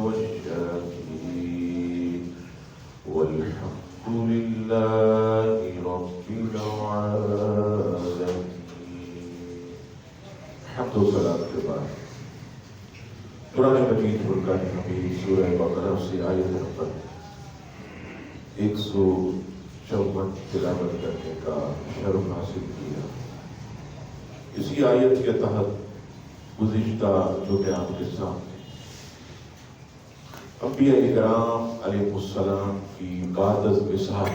والشاكرين والحمد لله رب العالمين. حمد و صلاة کے بعد قرآن مجید فرقان حمید سورہ بقرہ سے آیت نمبر 154 تلاوت کرنے کا شرف حاصل کیا. اسی آیت کے تحت گزشتہ جو کہ آپ کے سامنے انبیاء اکرام علیہ السلام کی قادس مثال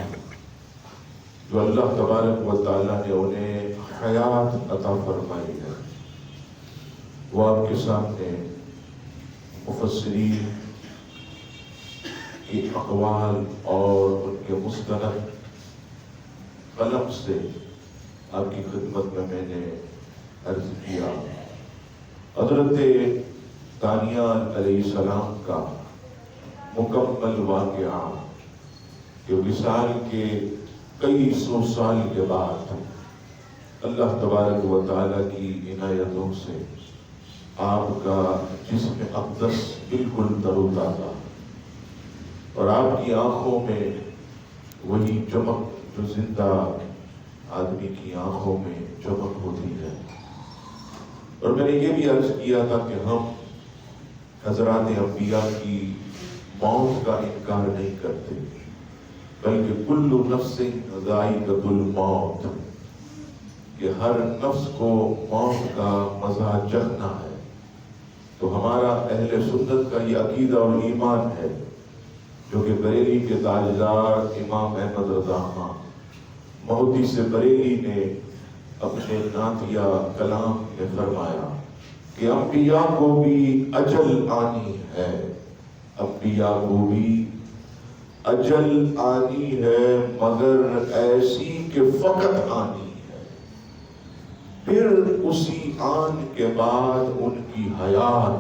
جو اللہ تبارک و تعالیٰ نے انہیں حیات عطا فرمائی ہے، وہ آپ کے سامنے مفسرین کی اقوال اور ان کے مستند قلم سے آپ کی خدمت میں نے عرض کیا. حضرت دانیال علیہ السلام کا مکمل واقعہ کہ وصال کے کئی سو سال کے بعد اللہ تبارک و تعالیٰ کی عنایتوں سے آپ کا جسم اقدس بالکل تر و تازہ اور آپ کی آنکھوں میں وہی چمک جو زندہ آدمی کی آنکھوں میں چمک ہوتی ہے. اور میں نے یہ بھی عرض کیا تھا کہ ہم حضرات انبیاء کی موت کا انکار نہیں کرتے، بلکہ کل نفس ذائقۃ الموت، کہ ہر نفس کو موت کا مزہ چکھنا ہے. تو ہمارا اہل سنت کا یہ عقیدہ اور ایمان ہے جو کہ بریلی کے تاجدار امام احمد رضا خان مہدی سے بریلی نے اپنے نعتیہ کلام میں فرمایا کہ انبیاء کو بھی اجل آنی ہے، انبیاء کو بھی اجل آنی ہے، مگر ایسی کہ فقط آنی ہے. پھر اسی آن کے بعد ان کی حیات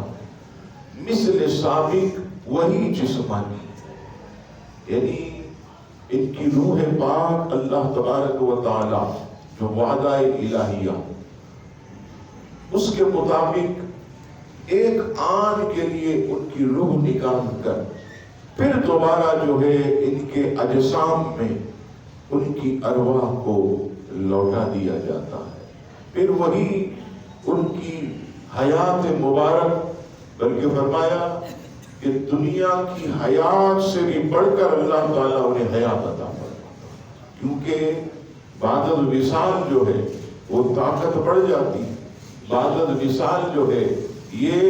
مثل سابق وہی جسمانی ہے. یعنی ان کی روح پاک اللہ تبارک و تعالی جو وعدہ الہیہ اس کے مطابق ایک آن کے لیے ان کی روح نکال کر پھر دوبارہ جو ہے ان کے اجسام میں ان کی ارواح کو لوٹا دیا جاتا ہے. پھر وہی ان کی حیات مبارک، بلکہ فرمایا کہ دنیا کی حیات سے بھی بڑھ کر اللہ تعالیٰ انہیں حیات عطا فرماتا، کیونکہ بعد الوصال جو ہے وہ طاقت بڑھ جاتی. بعد الوصال جو ہے یہ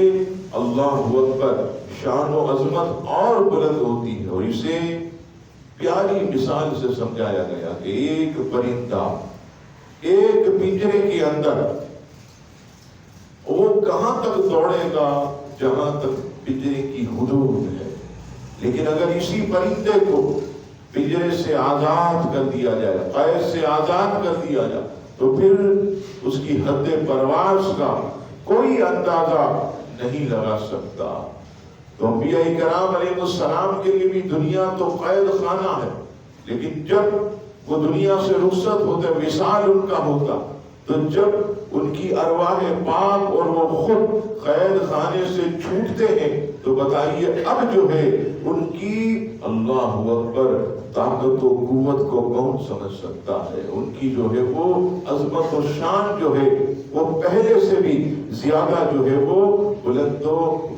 اللہ اکبر شان و عظمت اور بلند ہوتی ہے. اور اسے پیاری مثال سے سمجھایا گیا کہ ایک پرندہ ایک پنجرے کے اندر وہ کہاں تک دوڑے گا جہاں تک پنجرے کی حدود ہے، لیکن اگر اسی پرندے کو پنجرے سے آزاد کر دیا جائے، قید سے آزاد کر دیا جائے، تو پھر اس کی حد پرواز کا کوئی اندازہ نہیں لگا سکتا. تو انبیاء کرام علیہ السلام کے لیے بھی دنیا تو قید خانہ ہے، لیکن جب وہ دنیا سے رخصت ہوتے، وصال ان کا ہوتا، تو جب ان کی ارواح پاک اور وہ خود قید خانے سے چھوٹتے ہیں تو بتائیے اب جو ہے ان کی اللہ اکبر طاقت و قوت کو کون سمجھ سکتا ہے. ان کی جو ہے وہ عظمت و شان جو ہے وہ پہلے سے بھی زیادہ جو ہے وہ بلند و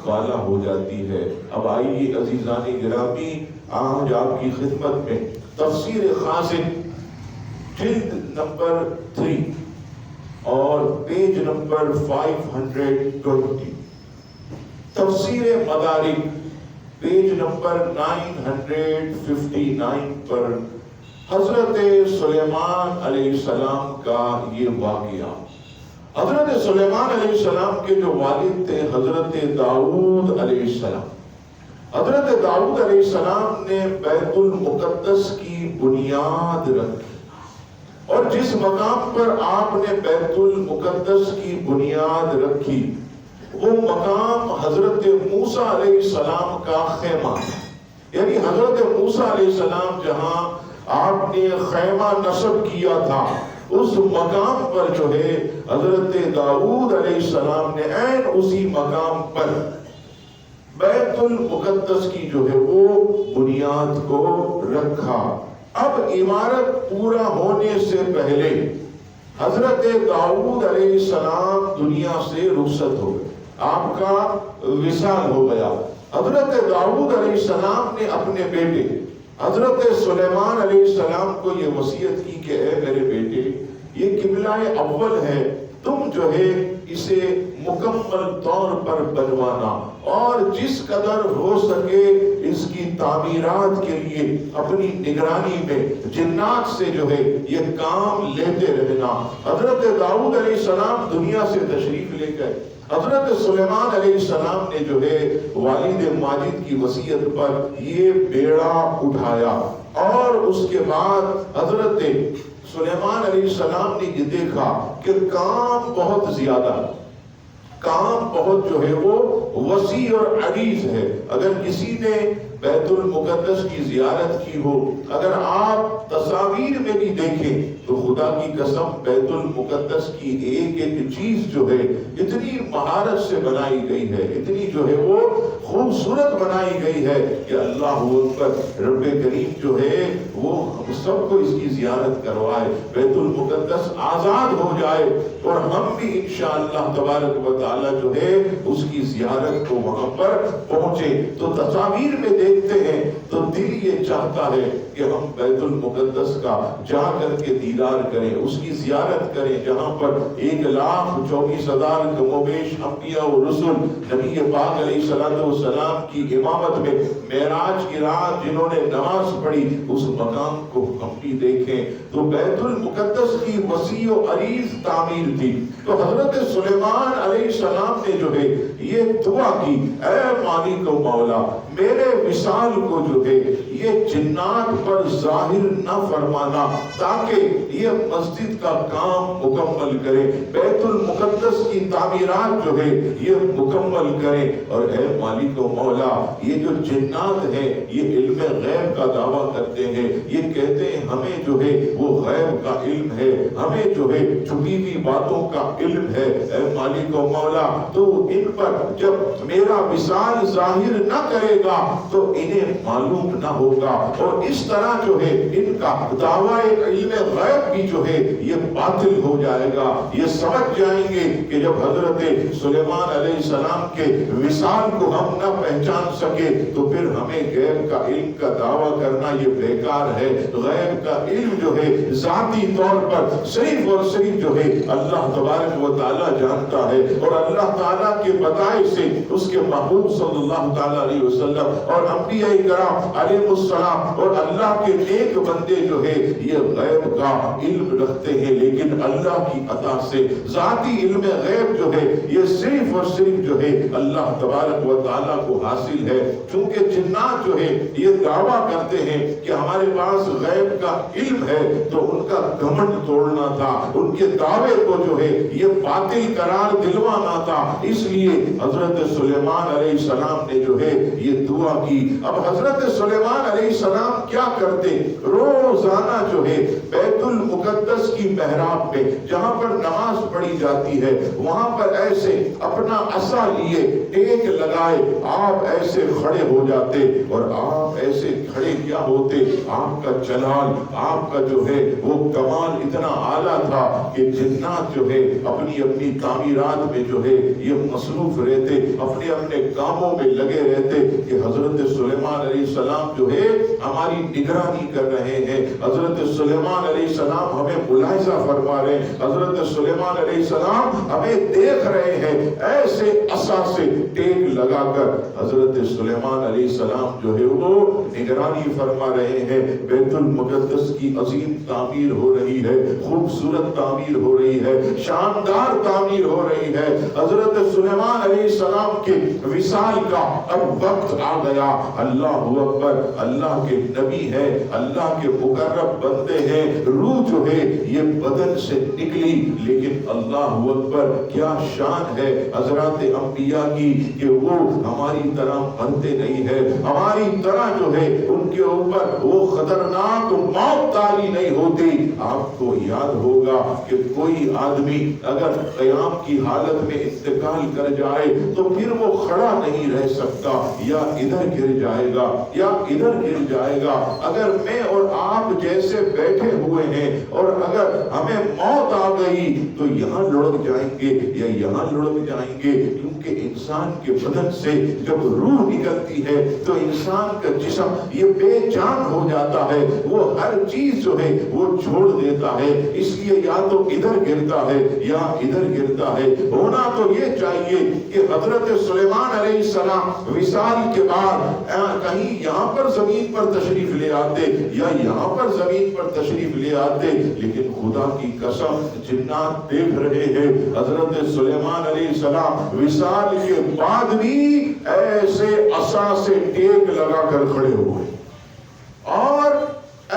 بالا ہو جاتی ہے. اب آئیے عزیزان گرامی، آج آپ کی خدمت میں تفسیر خازن جلد نمبر 3 اور پیج نمبر 520، تفسیر مدارک پیج نمبر 959 پر حضرت سلیمان علیہ السلام کا یہ واقعہ. حضرت سلیمان علیہ السلام کے جو والد تھے حضرت داؤد علیہ السلام، حضرت داؤد علیہ السلام نے بیت المقدس کی بنیاد رکھی، اور جس مقام پر آپ نے بیت المقدس کی بنیاد رکھی وہ مقام حضرت موسیٰ علیہ السلام کا خیمہ، یعنی حضرت موسیٰ علیہ السلام جہاں آپ نے خیمہ نصب کیا تھا اس مقام پر جو ہے حضرت داؤد علیہ السلام نے عین اسی مقام پر بیت المقدس کی جو ہے وہ بنیاد کو رکھا۔ اب عمارت پورا ہونے سے پہلے حضرت داؤد علیہ السلام دنیا سے رخصت ہو گئے، آپ کا وصال ہو گیا۔ حضرت داؤد علیہ السلام نے اپنے بیٹے حضرت سلیمان علیہ السلام کو یہ وصیت کی کہ اے میرے بیٹے، یہ قبلہ اول ہے، تم جو ہے اسے مکمل طور پر بنوانا اور جس قدر ہو سکے اس کی تعمیرات کے لیے اپنی نگرانی میں جنات سے جو ہے یہ کام لیتے رہنا۔ حضرت داؤد علیہ السلام دنیا سے تشریف لے گئے۔ حضرت سلیمان علیہ السلام نے جو ہے والد ماجد کی وصیت پر یہ بیڑا اٹھایا، اور اس کے بعد حضرت سلیمان علیہ السلام نے یہ دیکھا کہ کام بہت زیادہ، کام بہت جو ہے وہ وسیع اور عریض ہے۔ اگر کسی نے بیت المقدس کی زیارت کی ہو، اگر آپ تصاویر میں بھی دیکھیں تو خدا کی قسم بیت المقدس کی ایک ایک چیز جو ہے اتنی مہارت سے بنائی گئی ہے، اتنی جو ہے وہ خوبصورت بنائی گئی ہے کہ اللہ اکبر، رب کریم جو ہے وہ ہم سب کو اس کی زیارت کروائے، بیت المقدس آزاد ہو جائے اور ہم بھی انشاءاللہ تبارک و تعالی جو ہے اس کی زیارت کو وہاں پر پہنچے۔ تو تصاویر میں دیکھتے ہیں تو دل یہ چاہتا ہے کہ ہم بیت المقدس کا جا کر کے دیدار کریں، اس کی زیارت کریں، جہاں پر 1,24,000 کم و بیش انبیاء و رسل نبی پاک علیہ السلام کی امامت میں معراج کی رات جنہوں نے نماز پڑھی، اس مقام کو ہم بھی دیکھیں۔ تو بیت المقدس کی وسیع و عریض تعمیر تھی۔ تو حضرت سلیمان علیہ السلام نے جو ہے یہ دعا کی، اے مالک و مولا، میرے وصال کو جو ہے یہ جنات پر ظاہر نہ فرمانا تاکہ یہ مسجد کا کام مکمل کرے، بیت المقدس کی تعمیرات جو ہے یہ مکمل کرے۔ اور اے مالک و مولا، یہ جو جنات ہیں یہ علم غیب کا دعویٰ کرتے ہیں، یہ کہتے ہیں ہمیں جو ہے وہ غیب کا علم ہے، ہمیں جو ہے چھپی ہوئی باتوں کا علم ہے۔ اے مالک و مولا، تو ان پر جب میرا وصال ظاہر نہ کرے گا تو انہیں معلوم نہ ہوگا، اور اس طرح جو ہے ان کا دعویٰ علم غیب بھی جو ہے یہ باطل ہو جائے گا۔ یہ سمجھ جائیں گے کہ جب حضرت سلیمان علیہ السلام کے وصال کو ہم نہ پہچان سکے تو پھر ہمیں غیب کا علم کا دعویٰ کرنا یہ بیکار ہے۔ غیب کا علم جو ہے ذاتی طور پر صرف اور صرف جو ہے اللہ تبارک و تعالی جانتا ہے، اور اللہ تعالیٰ کے بتائے سے اس کے محبوب صلی اللہ تعالیٰ علیہ وسلم اور انبیاء کرام علیہ السلام اور اللہ کے نیک بندے جو ہے یہ غیب کا علم رکھتے ہیں، لیکن اللہ کی عطا سے ذاتی علم غیب جو ہے یہ صرف اور صرف جو ہے اللہ تبارک و تعالیٰ کو حاصل ہے۔ چونکہ جنات جو ہے یہ دعویٰ کرتے ہیں کہ ہمارے پاس غیب کا علم ہے، تو ان کا گھمنڈ توڑنا تھا، ان کے دعوے کو جو ہے یہ باطل قرار دلوانا تھا۔ اس لیے حضرت سلیمان علیہ السلام نے جو ہے یہ دعا کی۔ اب حضرت سلیمان علیہ السلام کیا کرتے، روزانہ جو ہے بیت المقدس کی محراب میں جہاں پر نماز پڑھی جاتی ہے وہاں پر ایسے اپنا عصا لیے ٹیک لگائے آپ ایسے کھڑے ہو جاتے، اور آپ ایسے کھڑے کیا ہوتے، آپ کا جلال، آپ کا جو ہے وہ کمال اتنا اعلیٰ تھا کہ جنات جو ہے اپنی اپنی تعمیرات میں جو ہے یہ مصروف رہتے، اپنے اپنے کاموں میں لگے رہتے کہ حضرت سلیمان علیہ السلام جو ہے ہماری نگرانی کر رہے ہیں، حضرت سلیمان علیہ السلام ہمیں ملاحظہ فرما رہے ہیں، حضرت سلیمان علیہ السلام ہمیں دیکھ رہے ہیں۔ ایسے عصا سے ٹیک لگا کر حضرت سلیمان علیہ السلام جو ہے وہ نگرانی فرما رہے ہیں۔ بیت المقدس کی عظیم تعمیر ہو رہی ہے، خوبصورت تعمیر ہو رہی ہے، شاندار تعمیر ہو رہی ہے۔ حضرت سلیمان علیہ السلام کے وصال کا اب وقت آ گیا۔ اللہ اکبر، اللہ کے نبی ہے، اللہ کے مقرب بندے ہیں، روح جو ہے یہ بدن سے نکلی، لیکن اللہ اکبر کیا شان ہے حضرات انبیاء کی کہ وہ ہماری طرح مرتے نہیں ہے، ہماری طرح جو ہے ان کے اوپر وہ خطرناک موت طاری نہیں ہوتی۔ آپ کو یاد ہوگا کہ کوئی آدمی اگر قیام کی حالت میں انتقال کر جائے تو پھر وہ کھڑا نہیں رہ سکتا، یا ادھر گر جائے گا یا ادھر گر جائے گا۔ اگر میں اور آپ جیسے بیٹھے ہوئے ہیں اور اگر ہمیں موت آ گئی تو یہاں لڑک جائیں گے یا یہاں لڑک جائیں گے، کیونکہ انسان کے بدن سے جب روح نکلتی ہے تو انسان کا جسم یہ بے جان ہو جاتا ہے، وہ ہر چیز جو ہے وہ چھوڑ دیتا ہے، اس لیے یا تو ادھر گرتا ہے یا ادھر گرتا ہے۔ ہونا تو یہ چاہیے کہ حضرت سلیمان علیہ السلام وصال کے بعد کہیں یہاں پر زمین پر تشریف لے آتے یا یہاں پر زمین پر تشریف لے آتے، لیکن خدا کی قسم جنات دیکھ رہے ہیں حضرت سلیمان علیہ السلام وصال کے بعد بھی ایسے عصا سے ٹیک لگا کر کھڑے ہوئے اور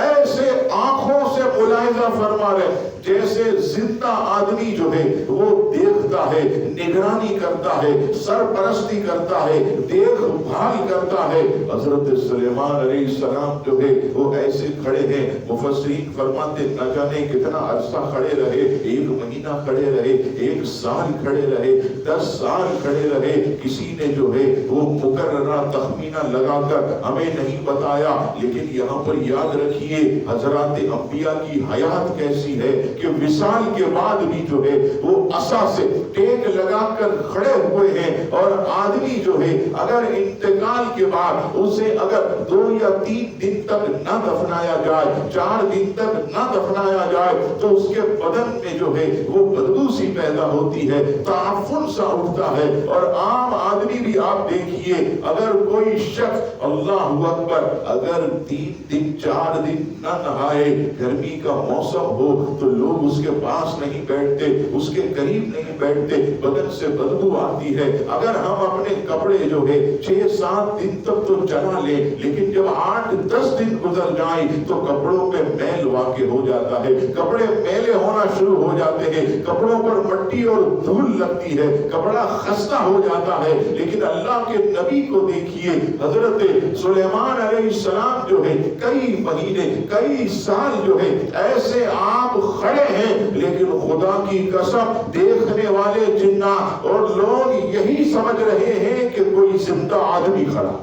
ایسے آنکھوں سے ملاحظہ فرما رہے جیسے زندہ آدمی جو ہے وہ دیکھتا ہے، نگرانی کرتا ہے، سرپرستی کرتا ہے، دیکھ بھال کرتا ہے۔ حضرت سلیمان علیہ السلام جو ہے وہ ایسے کھڑے ہیں، مفسرین فرماتے نہ جانے کتنا عرصہ کھڑے رہے، 1 مہینہ کھڑے رہے، 1 سال کھڑے رہے، 10 سال کھڑے رہے، کسی نے جو ہے وہ مقررہ تخمینہ لگا کر ہمیں نہیں بتایا، لیکن یہاں پر یاد رکھیے حضرات انبیاء کی حیات کیسی ہے کہ وصال کے بعد بھی جو ہے وہ عصا سے ٹیک لگا کر کھڑے ہوئے ہیں، اور آدمی جو ہے اگر انتقال کے بعد اسے اگر 2 یا 3 دن تک نہ دفنایا جائے، 4 دن تک نہ دفنایا جائے تو اس کے بدن میں جو ہے وہ بدبو سی پیدا ہوتی ہے، تعفن سا اٹھتا ہے۔ اور عام آدمی بھی آپ دیکھیے اگر کوئی شخص اللہ اکبر اگر 3 دن 4 دن نہ نہائے، گرمی کا موسم ہو تو لوگ اس کے پاس نہیں بیٹھتے، اس کے قریب نہیں بیٹھتے، بدن سے بدبو آتی ہے۔ اگر ہم اپنے کپڑے جو ہے 6-7 دن تک تو چلا لیں، لیکن جب 8-10 دن گزر جائیں تو کپڑوں پہ میل واقع ہو جاتا ہے، کپڑے میلے ہونا شروع ہو جاتے ہیں، کپڑوں پر مٹی اور دھول لگتی ہے، کپڑا خستہ ہو جاتا ہے۔ لیکن اللہ کے نبی کو دیکھیے حضرت سلیمان علیہ السلام جو ہے کئی مہینے کئی سال جو ہے ایسے آپ کھڑے ہیں، لیکن خدا کی قسم دیکھنے والے جنات اور لوگ یہی سمجھ رہے ہیں کہ کوئی زندہ آدمی کھڑا،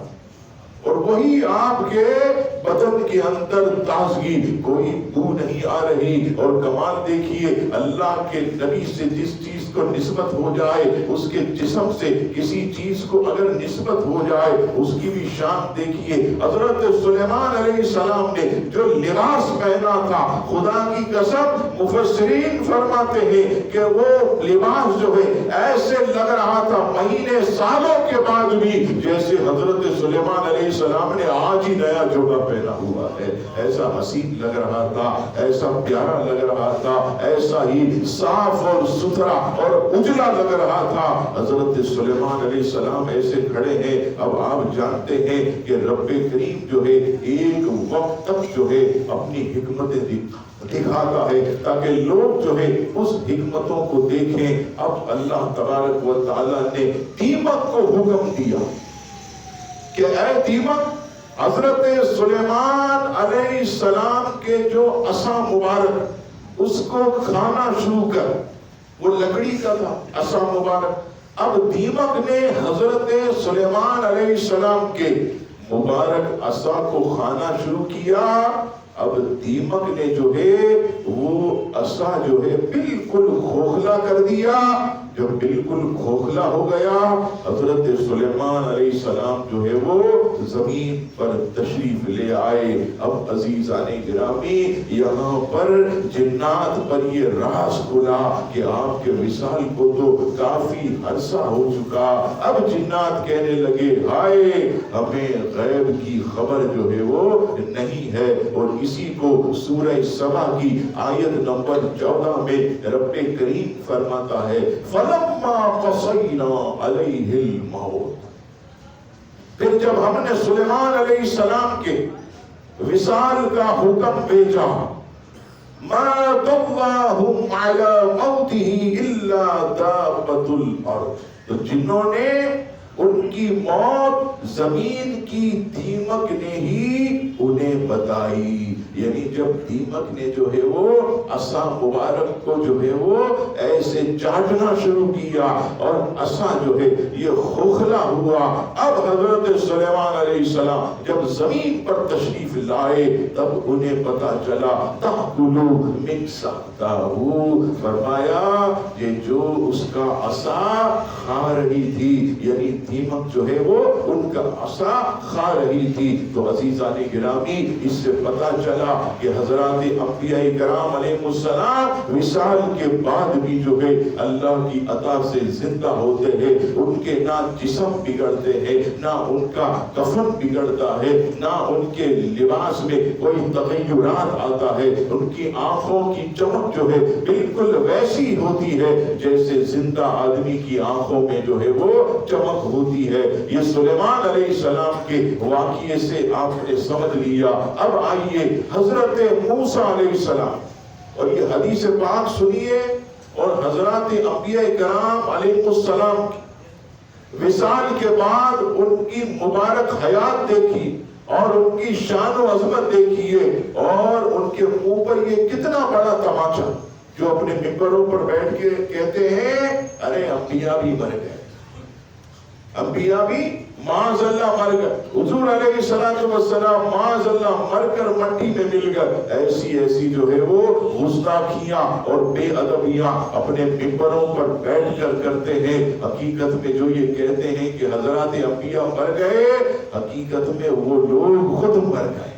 اور وہی آپ کے بدن کے اندر تازگی، کوئی بو نہیں آ رہی۔ اور کمال دیکھیے اللہ کے نبی سے جس چیز کو نسبت ہو جائے، اس کے جسم سے کسی چیز کو اگر نسبت ہو جائے اس کی بھی شان دیکھیے۔ حضرت سلیمان علیہ السلام نے جو لباس پہنا تھا، خدا کی قسم مفسرین فرماتے ہیں کہ وہ لباس جو ہے ایسے لگ رہا تھا مہینے سالوں کے بعد بھی جیسے حضرت سلیمان علیہ السلام نے آج ہی نیا جوڑا پہنا ہوا ہے، ایسا حسین لگ رہا تھا، ایسا پیارا لگ رہا تھا، ایسا ہی صاف اور ستھرا اور اجلا لگ رہا تھا۔ حضرت سلیمان علیہ السلام ایسے کھڑے ہیں۔ اب آپ جانتے ہیں کہ رب کریم جو ہے ایک وقت تک جو ہے اپنی حکمتیں دکھاتا ہے تاکہ لوگ جو ہے اس حکمتوں کو دیکھیں۔ اب اللہ تبارک و تعالیٰ نے دیمک کو حکم دیا کہ اے دیمک، حضرت سلیمان علیہ السلام کے جو عصا مبارک اس کو کھانا شروع کر، وہ لکڑی کا تھا عصا مبارک۔ اب دیمک نے حضرت سلیمان علیہ السلام کے مبارک عصا کو کھانا شروع کیا۔ اب دیمک نے جو ہے وہ عصا جو ہے بالکل کھوکھلا کر دیا۔ جب بالکل کھوکھلا ہو گیا حضرت سلیمان علیہ السلام جو ہے وہ زمین پر تشریف لے آئے۔ اب عزیزان گرامی یہاں پر جنات پر یہ راز کھلا کہ آپ کے وصال کو تو کافی عرصہ ہو چکا۔ اب جنات کہنے لگے ہائے ہمیں غیب کی خبر جو ہے وہ نہیں ہے۔ اور اسی کو سورہ سبا کی آیت نمبر 14 میں رب کریم فرماتا ہے فَلَمَّا قَصَيْنَا عَلَيْهِ الْمَوْتِ، پھر جب ہم نے سلیمان علیہ السلام کے وصال کا حکم بھیجا، ما دواہم علی موتہ الا دابۃ الارض، تو جنہوں نے ان کی موت زمین کی دیمک نے ہی انہیں بتائی، یعنی جب دیمک نے جو ہے وہ عصا مبارک کو جو ہے وہ ایسے چاٹنا شروع کیا اور عصا جو ہے یہ کھوکھلا ہوا، اب حضرت سلیمان علیہ السلام جب زمین پر تشریف لائے تب انہیں پتا چلا، تأکلوا من سأتہ، فرمایا یہ جو اس کا عصا کھا رہی تھی، یعنی دیمک جو ہے وہ ان کا عصا کھا رہی تھی۔ تو عزیزان گرامی اس سے پتا چلا کہ حضرات انبیاء کرام علیہ السلام وصال کے بعد بھی جو ہے اللہ کی عطا سے زندہ ہوتے ہیں، ان کے نہ جسم بگڑتے ہیں، نہ ان کا کفن بگڑتا ہے، نہ ان کے لباس میں کوئی تغیرات آتا ہے، ان کی آنکھوں کی چمک جو ہے بالکل ویسی ہوتی ہے جیسے زندہ آدمی کی آنکھوں میں جو ہے وہ چمک ہوتی ہے۔ یہ سلیمان علیہ السلام کے واقعے سے آپ نے سمجھ لیا۔ اب آئیے حضرت موسیٰ علیہ السلام، اور یہ حدیث پاک سنیے اور حضرات انبیاء کرام علیہ السلام کی وصال کے بعد ان کی مبارک حیات دیکھی اور ان کی شان و عظمت دیکھیے، اور ان کے منہ پر یہ کتنا بڑا تماچا، جو اپنے ممبروں پر بیٹھ کے کہتے ہیں ارے انبیاء بھی مر گئے، انبیاء بھی معاذ اللہ مر گئے، حضور علیہ السلام معاذ اللہ مر کر مٹی میں مل گئے۔ ایسی ایسی جو ہے وہ گستاخیاں اور بے ادبیاں اپنے ممبروں پر بیٹھ کر کرتے ہیں۔ حقیقت میں جو یہ کہتے ہیں کہ حضرات انبیاء مر گئے، حقیقت میں وہ لوگ خود مر گئے،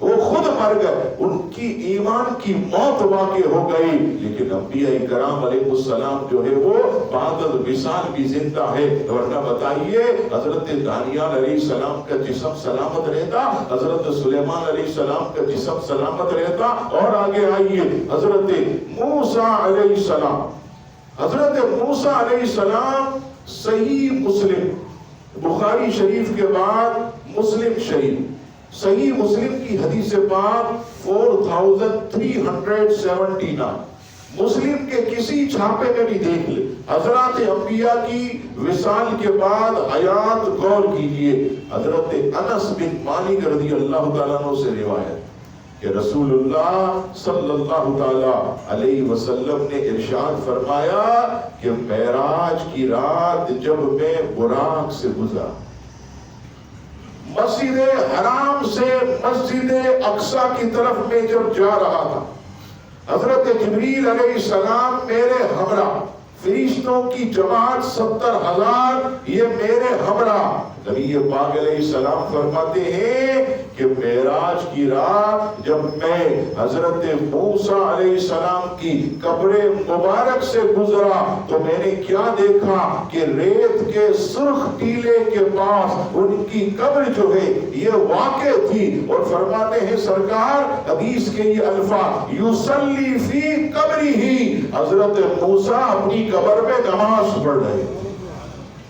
وہ خود مر گئے، ان کی ایمان کی موت واقع ہو گئی، لیکن انبیاء کرام علیہ السلام جو ہے وہ بعد وصال بھی زندہ ہے۔ ورنہ بتائیے حضرت دانیال علیہ السلام کا جسم سلامت رہتا، حضرت سلیمان علیہ السلام کا جسم سلامت رہتا۔ اور آگے آئیے حضرت موسیٰ علیہ السلام، حضرت موسیٰ علیہ السلام صحیح مسلم، بخاری شریف کے بعد مسلم شریف، صحیح مسلم کی حدیث پاک 4379، مسلم کے کسی چھاپے میں بھی دیکھ لیں، حضرات انبیاء کی وصال کے بعد حیات غور کیجئے۔ حضرت انس بن مالک رضی اللہ تعالیٰ عنہ سے روایت کہ رسول اللہ صلی اللہ تعالیٰ علیہ وسلم نے ارشاد فرمایا کہ معراج کی رات جب میں براق سے گزرا، مسجد حرام سے مسجد اقصی کی طرف میں جب جا رہا تھا، حضرت جبریل علیہ السلام میرے ہمراہ، فرشتوں کی جماعت 70,000 یہ میرے ہمراہ۔ نبی پاک علیہ السلام فرماتے ہیں کہ معراج کی رات جب میں حضرت موسیٰ علیہ السلام کی قبر مبارک سے گزرا تو میں نے کیا دیکھا کہ ریت کے سرخ ٹیلے کے پاس ان کی قبر جو ہے یہ واقع تھی، اور فرماتے ہیں سرکار حدیث کے یہ الفاظ یصلی فی قبرہ، حضرت موسیٰ اپنی قبر میں نماز پڑھ رہے ہیں،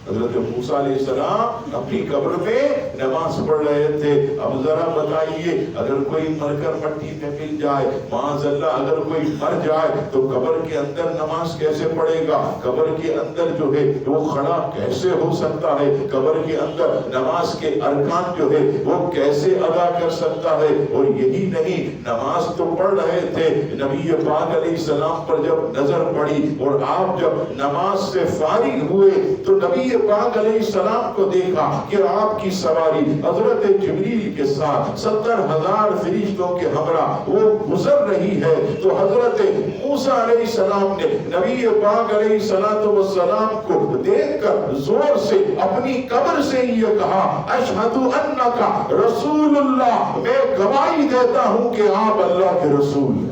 حضرت موسیٰ علیہ السلام اپنی قبر میں نماز پڑھ رہے تھے۔ اب ذرا بتائیے اگر کوئی مر کر مٹی میں مل جائے، معاذ اللہ اگر کوئی مر جائے تو قبر کے اندر نماز کیسے پڑھے گا؟ قبر کے اندر جو ہے وہ کھڑا کیسے ہو سکتا ہے؟ قبر کے اندر نماز کے ارکان جو ہے وہ کیسے ادا کر سکتا ہے؟ اور یہی نہیں، نماز تو پڑھ رہے تھے، نبی پاک علیہ السلام پر جب نظر پڑی اور آپ جب نماز سے فارغ ہوئے تو نبی پاک علیہ السلام کو دیکھا کہ آپ کی سواری حضرت جبریل کے ساتھ 70,000 فرشتوں کے ہمراہ وہ گزر رہی ہے۔ تو حضرت موسیٰ علیہ السلام نے نبی پاک علیہ السلام کو دیکھ کر زور سے اپنی قبر سے یہ کہا اشہد انک رسول اللہ، میں گواہی دیتا ہوں کہ آپ اللہ کے رسول ہیں۔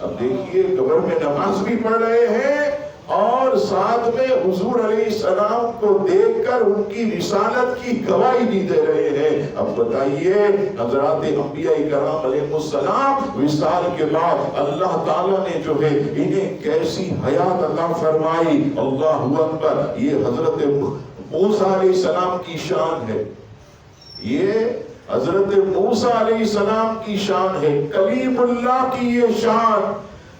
اب دیکھیے قبر میں نماز بھی پڑھ رہے ہیں اور ساتھ میں حضور علیہ السلام کو دیکھ کر ان کی رسالت کی گواہی بھی دے رہے ہیں۔ اب بتائیے حضرات انبیاء کرام علیہ السلام وصال کے بعد اللہ تعالیٰ نے جو ہے انہیں کیسی حیات عطا فرمائی۔ اللہ اکبر۔ یہ حضرت موسیٰ علیہ السلام کی شان ہے، یہ حضرت موسیٰ علیہ السلام کی شان ہے، کلیم اللہ کی یہ شان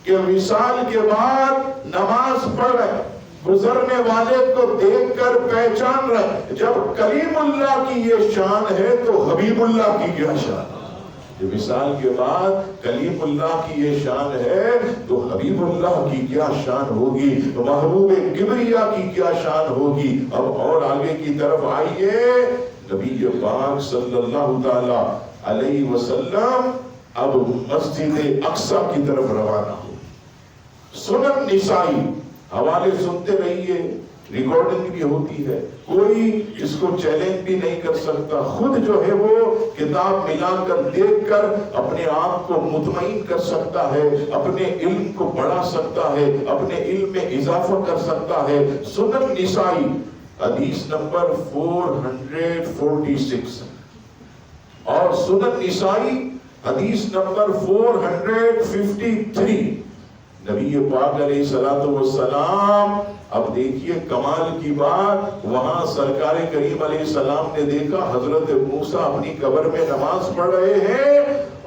کہ وصال کے بعد نماز پڑھ رہے، گزرنے والے کو دیکھ کر پہچان رہے۔ جب کلیم اللہ کی یہ شان ہے تو حبیب اللہ کی کیا شان ہے؟ جب وصال کے بعد کلیم اللہ کی یہ شان ہے تو حبیب اللہ کی کیا شان ہوگی، محبوب کبریا کی کیا شان ہوگی۔ اب اور آگے کی طرف آئیے، نبی پاک صلی اللہ تعالی علیہ وسلم اب مسجد اقصی کی طرف روانہ ہو۔ سنن نسائی حوالے سنتے رہیے، ریکارڈنگ بھی ہوتی ہے، کوئی اس کو چیلنج بھی نہیں کر سکتا، خود جو ہے وہ کتاب ملا کر دیکھ کر اپنے آپ کو مطمئن کر سکتا ہے، اپنے علم کو بڑھا سکتا ہے، اپنے علم میں اضافہ کر سکتا ہے۔ سنن نسائی حدیث نمبر 446 اور سنن نسائی حدیث نمبر 453۔ نبی پاک علیہ السلام، اب دیکھیے کمال کی بات، وہاں سرکار کریم علیہ السلام نے دیکھا حضرت موسیٰ اپنی قبر میں نماز پڑھ رہے ہیں،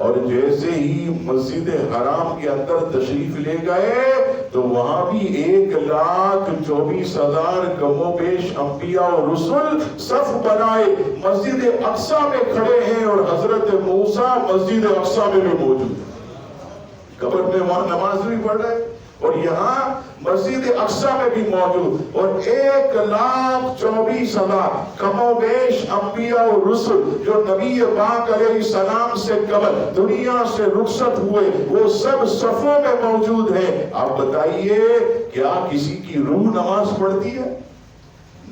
اور جیسے ہی مسجد حرام کے اندر تشریف لے گئے تو وہاں بھی 1,24,000 کم و بیش انبیاء اور رسول صف بنائے مسجد اقصی میں کھڑے ہیں، اور حضرت موسیٰ مسجد اقصی میں بھی موجود ہیں، قبر میں وہاں نماز بھی پڑھ رہے اور یہاں مسجد اقصی میں بھی موجود، اور 1,24,000 کم و بیش انبیاء و رسل جو نبی پاک علیہ السلام سے قبل دنیا سے رخصت ہوئے وہ سب صفوں میں موجود ہیں۔ آپ بتائیے کیا کسی کی روح نماز پڑھتی ہے؟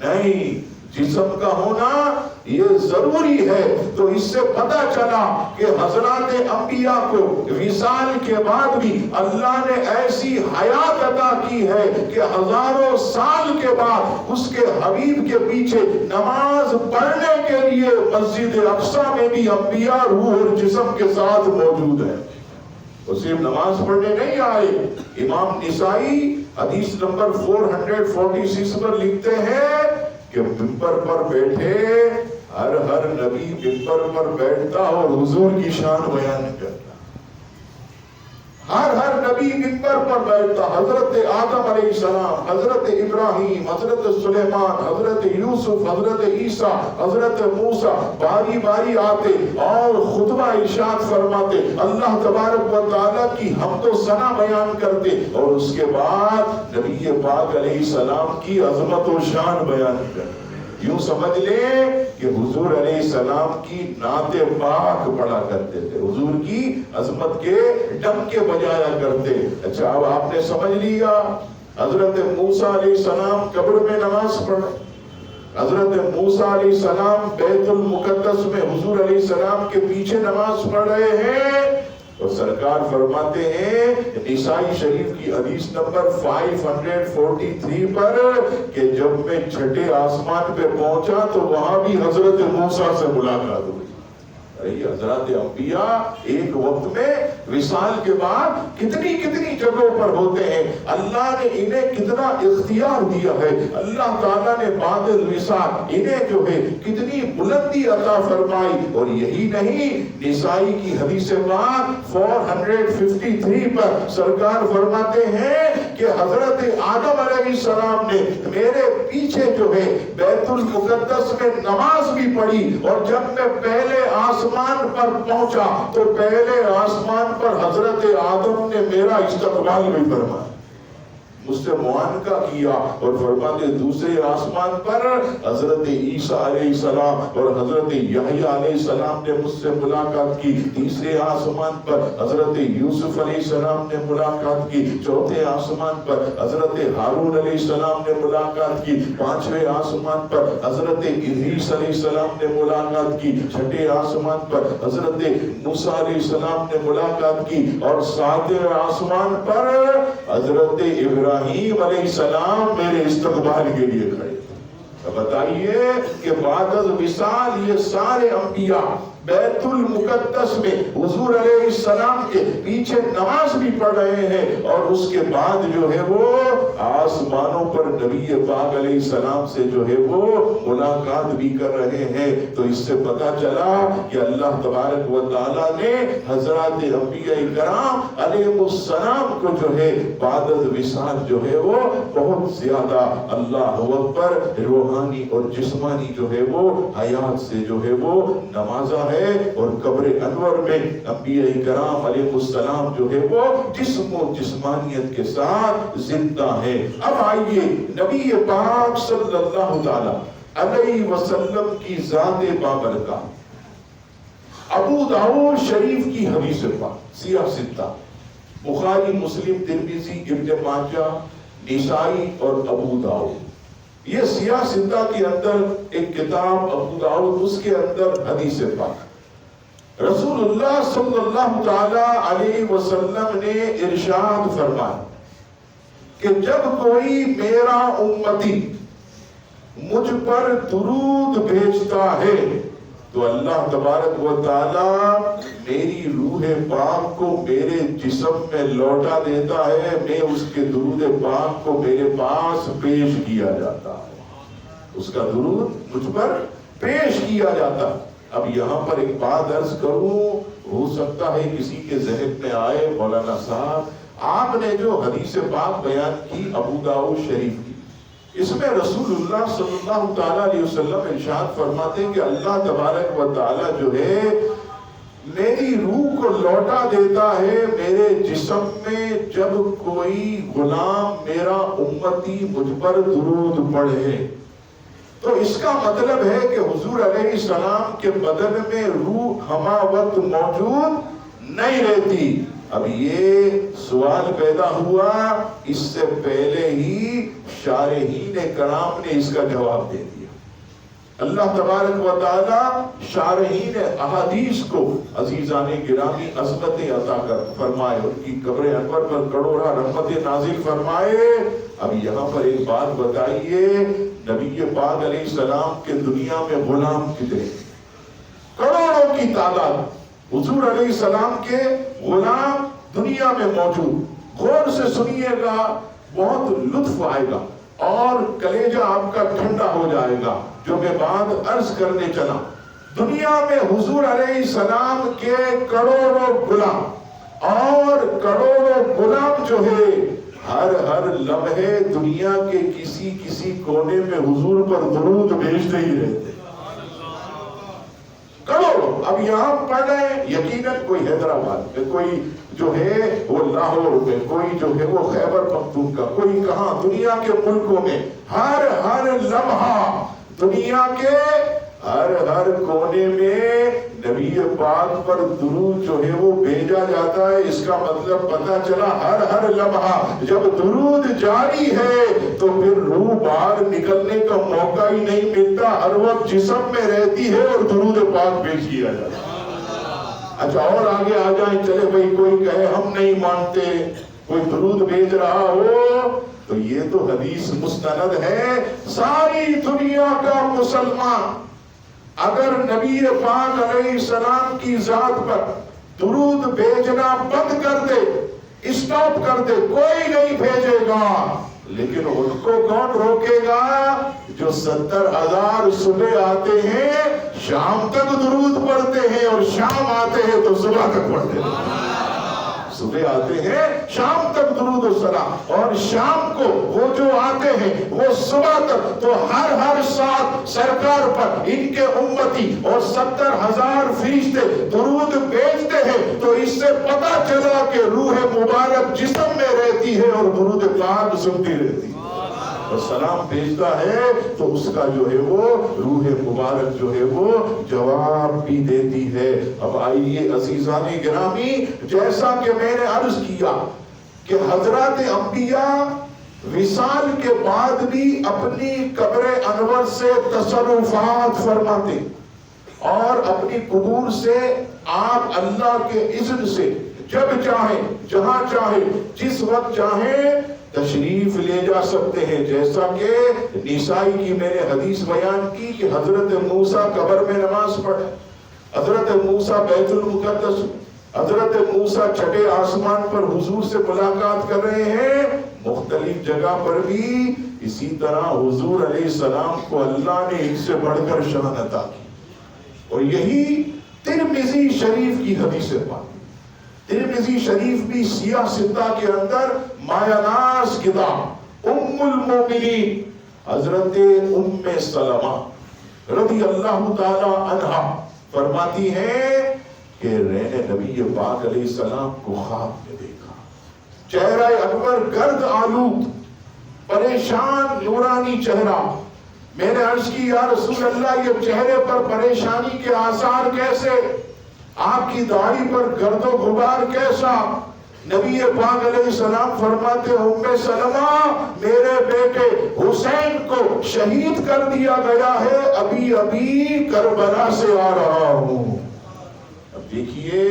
نہیں، جسم کا ہونا یہ ضروری ہے۔ تو اس سے پتہ چلا کہ حضرات انبیاء کو وصال کے بعد بھی اللہ نے ایسی حیات عطا کی ہے کہ ہزاروں سال کے بعد اس کے حبیب کے پیچھے نماز پڑھنے کے لیے مسجد اقصی میں بھی انبیاء روح اور جسم کے ساتھ موجود ہیں۔ وہ صرف نماز پڑھنے نہیں آئے۔ امام نسائی حدیث نمبر 446 پر لکھتے ہیں کہ ممبر پر بیٹھے ہر نبی ممبر پر بیٹھتا اور حضور کی شان بیان کرتا، ہر نبی ممبر پر بیٹھتا، حضرت آدم علیہ السلام، حضرت ابراہیم، حضرت سلیمان، حضرت یوسف، حضرت عیسیٰ، حضرت موسیٰ باری باری آتے اور خطبہ ارشاد فرماتے، اللہ تبارک و تعالیٰ کی حمد و ثنا بیان کرتے، اور اس کے بعد نبی پاک علیہ السلام کی عظمت و شان بیان کرتے۔ یوں سمجھ لیں کہ حضور علیہ السلام کی نعت پاک پڑھا کرتے تھے، حضور کی عظمت کے ڈنکے بجایا کرتے۔ اچھا اب آپ نے سمجھ لیا، حضرت موسیٰ علیہ السلام قبر میں نماز پڑھے، حضرت موسیٰ علیہ السلام بیت المقدس میں حضور علیہ السلام کے پیچھے نماز پڑھ رہے ہیں، اور سرکار فرماتے ہیں نسائی شریف کی حدیث نمبر 543 پر کہ جب میں چھٹے آسمان پہ پہنچا تو وہاں بھی حضرت موسیٰ سے ملاقات ہوئی۔ حضرات انبیاء ایک وقت میں وصال کے بعد کتنی جگہوں پر ہوتے ہیں، اللہ نے انہیں کتنا اختیار دیا ہے، اللہ تعالیٰ نے بعد الوصال انہیں جو ہے کتنی بلندی عطا فرمائی۔ اور یہی نہیں، نسائی کی حدیث پاک 453 پر سرکار فرماتے ہیں کہ حضرت آدم علیہ السلام نے میرے پیچھے جو ہے بیت المقدس میں نماز بھی پڑھی، اور جب میں پہلے آسمان پر پہنچا تو پہلے آسمان پر حضرت آدم نے میرا استقبال بھی فرمایا، مجھ سے معانقہ کیا، اور فرماتے دوسرے آسمان پر حضرت عیسیٰ علیہ السلام اور حضرت یحییٰ علیہ السلام نے مجھ سے ملاقات کی، تیسرے آسمان پر حضرت یوسف علیہ السلام نے ملاقات کی، چوتھے آسمان پر حضرت ہارون علیہ السلام نے ملاقات کی، پانچویں آسمان پر حضرت ادریس علیہ السلام نے ملاقات کی، چھٹے آسمان پر حضرت موسیٰ علیہ السلام نے ملاقات کی، اور ساتویں آسمان پر حضرت ابراہیم علیہ السلام میرے استقبال کے لیے کھڑے۔ بتائیے کہ بعد از وصال یہ سارے انبیاء بیت المقدس میں حضور علیہ السلام کے پیچھے نماز بھی پڑھ رہے ہیں، اور اس کے بعد جو ہے وہ آسمانوں پر نبی پاک علیہ السلام سے جو ہے وہ ملاقات بھی کر رہے ہیں۔ تو اس سے پتہ چلا کہ اللہ تبارک و تعالیٰ نے حضرات انبیاء کرام علیہ السلام کو جو ہے بعد از وصال جو ہے وہ بہت زیادہ اللہ اکبر روحانی اور جسمانی جو ہے وہ حیات سے جو ہے وہ نوازا ہے، اور قبر انور میں انبیاء کرام علیہ السلام جو ہے وہ جسم و جسمانیت کے ساتھ زندہ ہے۔ اب آئیے نبی پاک صلی اللہ تعالی علیہ وسلم کی ذات بابرکات، ابو داؤد شریف کی حدیث پاک سیاہ ستہ، بخاری، مسلم، ترمذی، ابن ماجہ، نسائی اور ابو داؤد، یہ سیاہ ستہ کے اندر ایک کتاب ابو داؤد، اس کے اندر حدیث پاک رسول اللہ صلی اللہ تعالی علیہ وسلم نے ارشاد فرمایا کہ جب کوئی میرا امتی مجھ پر درود بھیجتا ہے تو اللہ تبارک و تعالی میری روح پاک کو میرے جسم میں لوٹا دیتا ہے، میں اس کے درود پاک کو میرے پاس پیش کیا جاتا ہے، اس کا درود مجھ پر پیش کیا جاتا ہے۔ اب یہاں پر ایک بات عرض کروں، ہو سکتا ہے کسی کے ذہن میں آئے، مولانا صاحب آپ نے جو حدیث پاک بیان کی ابو داؤد شریف کی، اس میں رسول اللہ صلی اللہ تعالیٰ علیہ وسلم ارشاد فرماتے ہیں کہ اللہ تبارک و تعالیٰ جو ہے میری روح کو لوٹا دیتا ہے میرے جسم میں جب کوئی غلام میرا امتی مجھ پر درود پڑھے۔ تو اس کا مطلب ہے کہ حضور علیہ السلام کے بدن میں روح ہما وقت موجود نہیں رہتی۔ اب یہ سوال پیدا ہوا، اس سے پہلے ہی شارحین کرام نے اس کا جواب دے دیا۔ اللہ تبارک و تعالی شارحین احادیث کو عزیزان گرامی عظمت عطا کر فرمائے، ان کی قبر انور پر کروڑا رحمت نازل فرمائے۔ اب یہاں پر ایک بات بتائیے، نبی پاک علیہ السلام کے دنیا میں غلام کتنے؟ کروڑوں کی تعداد حضور علیہ السلام کے غلام دنیا میں موجود۔ غور سے سنیے گا، بہت لطف آئے گا اور کلیجہ آپ کا ٹھنڈا ہو جائے گا جو میں بات عرض کرنے چلا۔ دنیا میں حضور علیہ السلام کے کروڑوں غلام، اور کروڑوں غلام جو ہے ہر لمحے دنیا کے کسی کونے میں حضور پر درود بھیجتے ہی رہتے کروڑوں۔ اب یہاں پڑھ رہے ہیں، یقیناً کوئی حیدرآباد میں، کوئی جو ہے وہ لاہور میں، کوئی جو ہے وہ خیبر پختونخوا، کوئی کہاں دنیا کے ملکوں میں، ہر لمحہ دنیا کے ہر کونے میں نبی پاک پر درود جو ہے وہ بھیجا جاتا ہے۔ اس کا مطلب پتہ چلا ہر لمحہ جب درود جاری ہے تو پھر روح باہر نکلنے کا موقع ہی نہیں ملتا، ہر وقت جسم میں رہتی ہے اور درود پاک پیش کیا جاتا ہے۔ اچھا اور آگے آ جائیں، چلے بھائی کوئی کہے ہم نہیں مانتے، کوئی درود بھیج رہا ہو، تو یہ تو حدیث مستند ہے۔ ساری دنیا کا مسلمان اگر نبی پاک علیہ السلام کی ذات پر درود بھیجنا بند کر دے، اسٹاپ کر دے، کوئی نہیں بھیجے گا، لیکن ان کو کون روکے گا؟ جو 70,000 صبح آتے ہیں شام تک درود پڑھتے ہیں، اور شام آتے ہیں تو صبح تک پڑھتے ہیں۔ صبح آتے ہیں شام تک درود و سلام، اور شام کو وہ جو آتے ہیں وہ صبح تک، تو ہر ساتھ سرکار پر ان کے امتی اور 70,000 فرشتے درود بھیجتے ہیں۔ تو اس سے پتہ چلا کہ روح مبارک جسم میں رہتی ہے اور درود پاک سنتی رہتی ہے، اور سلام بھیجتا ہے تو اس کا جو ہے وہ روح مبارک جو ہے وہ جواب بھی دیتی ہے۔ اب آئیے عزیزان گرامی، جیسا کہ میں نے عرض کیا کہ حضرات انبیاء وصال کے بعد بھی اپنی قبر انور سے تصرفات فرماتے، اور اپنی قبور سے آپ اللہ کے اذن سے جب چاہیں، جہاں چاہیں، جس وقت چاہیں تشریف لے جا سکتے ہیں. جیسا کہ نسائی کی میں نے حدیث بیان کی کہ حضرت موسیٰ قبر میں نماز پڑھے، حضرت موسیٰ بیت المقدس، حضرت موسیٰ چھٹے آسمان پر حضور سے ملاقات کر رہے ہیں. مختلف جگہ پر بھی اسی طرح حضور علیہ السلام کو اللہ نے ان سے بڑھ کر شان عطا کی. اور یہی ترمذی شریف کی حدیث پاک. ترمذی شریف بھی سیاہ ستہ کے اندر مایہ ناز کتاب ام المومنین حضرت ام سلمہ رضی اللہ تعالی عنہا فرماتی ہیں کہ میں نے نبی پاک علیہ السلام کو خواب میں دیکھا، چہرہ انور گرد آلود، پریشان نورانی چہرہ. میں نے عرض کی یا رسول اللہ یہ چہرے پر پریشانی کے آثار کیسے، آپ کی داڑھی پر گرد و غبار کیسا؟ نبی پاک علیہ السلام فرماتے ام سلمہ میرے بیٹے حسین کو شہید کر دیا گیا ہے، ابھی ابھی کربلا سے آ رہا ہوں. اب دیکھیے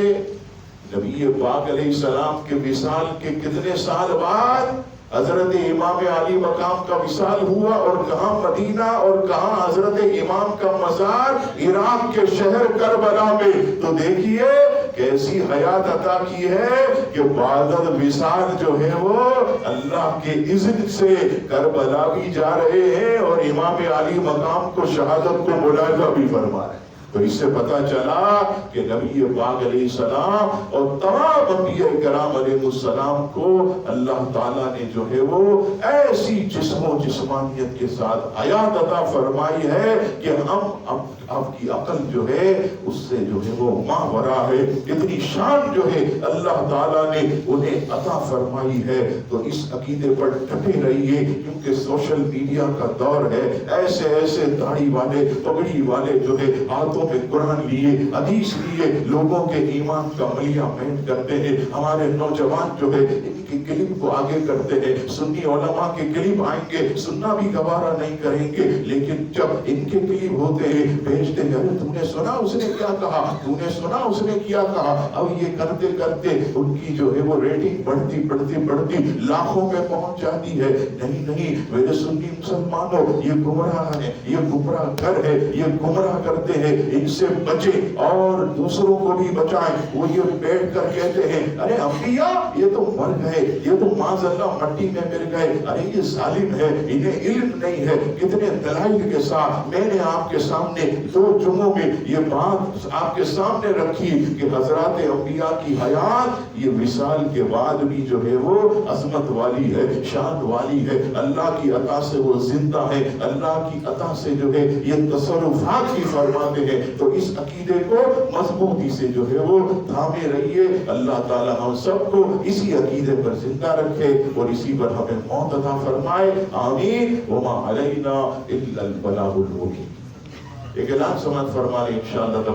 نبی پاک علیہ السلام کے وصال کے کتنے سال بعد حضرت امام علی مقام کا وصال ہوا، اور کہاں مدینہ اور کہاں حضرت امام کا مزار عراق کے شہر کربلا میں. تو دیکھیے کیسی حیات عطا کی ہے کہ بعد وصال جو ہے وہ اللہ کے اذن سے کربلا بھی جا رہے ہیں اور امام علی مقام کو شہادت کو ملاحظہ بھی فرما رہے ہیں. تو اس سے پتا چلا کہ نبی پاک علیہ السلام اور تمام انبیاء کرام علیہ السلام کو اللہ تعالیٰ نے جو ہے وہ ایسی جسم و جسمانیت کے ساتھ حیات عطا فرمائی ہے کہ ہم آپ کی عقل جو ہے اس سے جو ہے وہ ماورا ہے. اتنی شان جو ہے اللہ تعالیٰ نے انہیں عطا فرمائی ہے. تو اس عقیدے پر ڈٹے رہیے کیونکہ سوشل میڈیا کا دور ہے. ایسے ایسے داڑھی والے پگڑی والے جو ہے ہاتھوں میں قرآن لیے حدیث لیے لوگوں کے ایمان کا ملیہ مہنٹ کرتے ہیں. ہمارے نوجوان جو ہے ان کی کلپ کو آگے کرتے ہیں. سنی علماء کے کلپ آئیں گے سننا بھی گوارا نہیں کریں گے، لیکن جب ان کے کلپ ہوتے ہیں بھیجتے ہیں ارے تم نے سنا اس نے کیا کہا، تم نے سنا اس نے کیا کہا. اب یہ کرتے کرتے ان کی جو ہے وہ ریٹنگ بڑھتی بڑھتی بڑھتی لاکھوں میں پہنچ جاتی ہے. نہیں میرے سنی مسلمانوں یہ گمراہ ہے، یہ گمراہ گر ہے، یہ گمراہ کرتے ہیں، ان سے بچیں اور دوسروں کو بھی بچائیں. وہ یہ بیٹھ کر کہتے ہیں ارے انبیاء یہ تو مر گئے، یہ تو معاذ اللہ مٹی میں مل گئے، ارے یہ ظالم ہے، انہیں علم نہیں ہے. کتنے دلائل کے ساتھ میں نے آپ کے سامنے 2 جمعوں میں یہ بات آپ کے سامنے رکھی کہ حضرات انبیاء کی حیات یہ وصال کے بعد بھی جو ہے وہ عظمت والی ہے، شان والی ہے. اللہ کی عطا سے وہ زندہ ہے، اللہ کی عطا سے جو ہے یہ تصرفات بھی فرماتے ہیں. تو اس عقیدے کو مضبوطی سے جو ہے وہ تھامے رہیے. اللہ تعالی ہم سب کو اسی عقیدے پر زندہ رکھے اور اسی پر ہمیں موت عطا فرمائے. آمین. وما علینا الا البلاغ المبین. ایک اعلان سماعت فرما لیں انشاءاللہ.